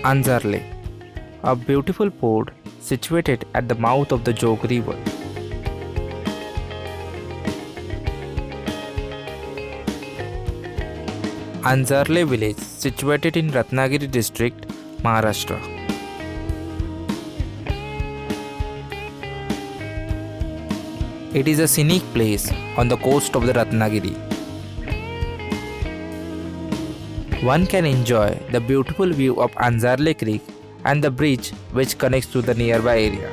Anzarle, a beautiful port situated at the mouth of the Jog River. Anzarle village situated in Ratnagiri district, Maharashtra. It is a scenic place on the coast of the Ratnagiri. One can enjoy the beautiful view of Anzarle Creek and the bridge which connects to the nearby area.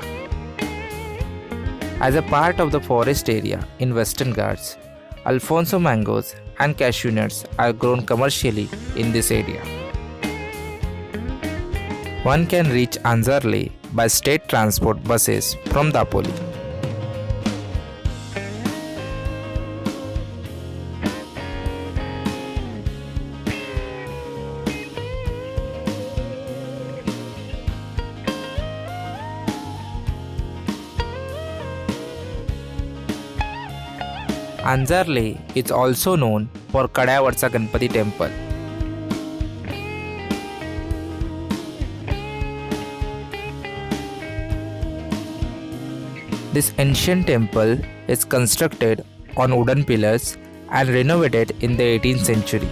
As a part of the forest area in Western Ghats, Alfonso mangoes and cashew nuts are grown commercially in this area. One can reach Anzarle by state transport buses from Dapoli. Anzarle is also known for Kadayavarsa Ganpati temple. This ancient temple is constructed on wooden pillars and renovated in the 18th century.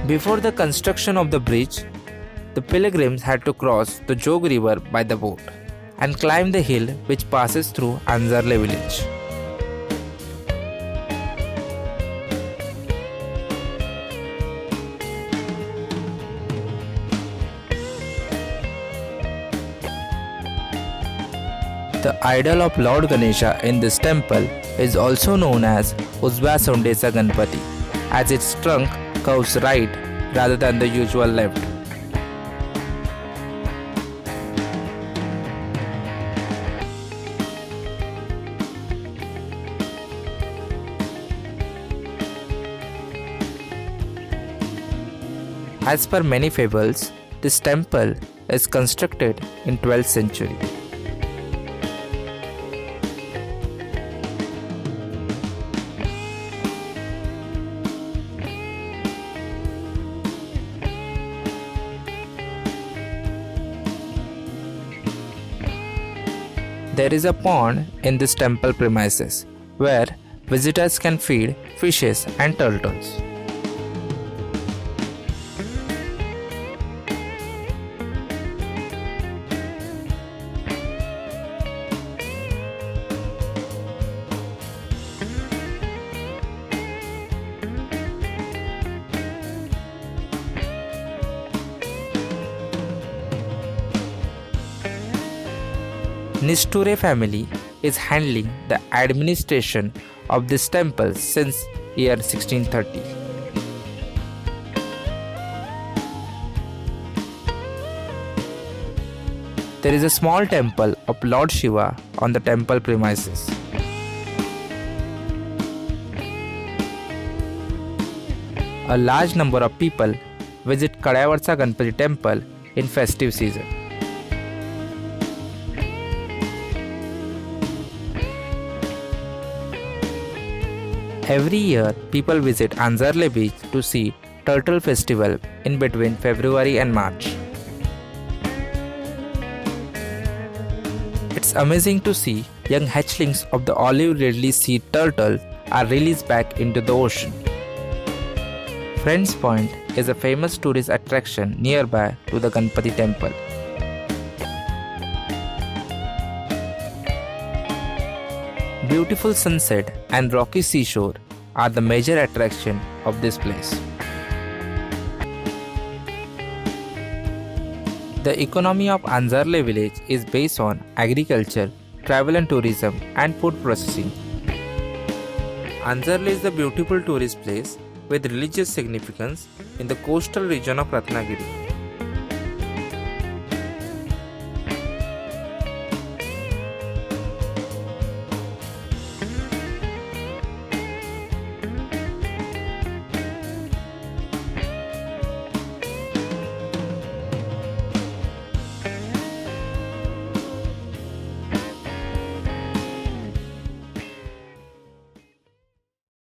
Before the construction of the bridge, the pilgrims had to cross the Jog River by the boat and climb the hill which passes through Anzarle village. The idol of Lord Ganesha in this temple is also known as Ujva Sondesa Ganpati, as its trunk curves right rather than the usual left. As per many fables, this temple is constructed in 12th century. There is a pond in this temple premises where visitors can feed fishes and turtles. Nisture family is handling the administration of this temple since year 1630. There is a small temple of Lord Shiva on the temple premises. A large number of people visit Kadayavarsa Ganpati temple in festive season. Every year, people visit Anzarle beach to see Turtle Festival in between February and March. It's amazing to see young hatchlings of the olive ridley sea turtle are released back into the ocean. Friends Point is a famous tourist attraction nearby to the Ganpati temple. Beautiful sunset and rocky seashore are the major attraction of this place. The economy of Anzarle village is based on agriculture, travel and tourism, and food processing. Anzarle is a beautiful tourist place with religious significance in the coastal region of Ratnagiri.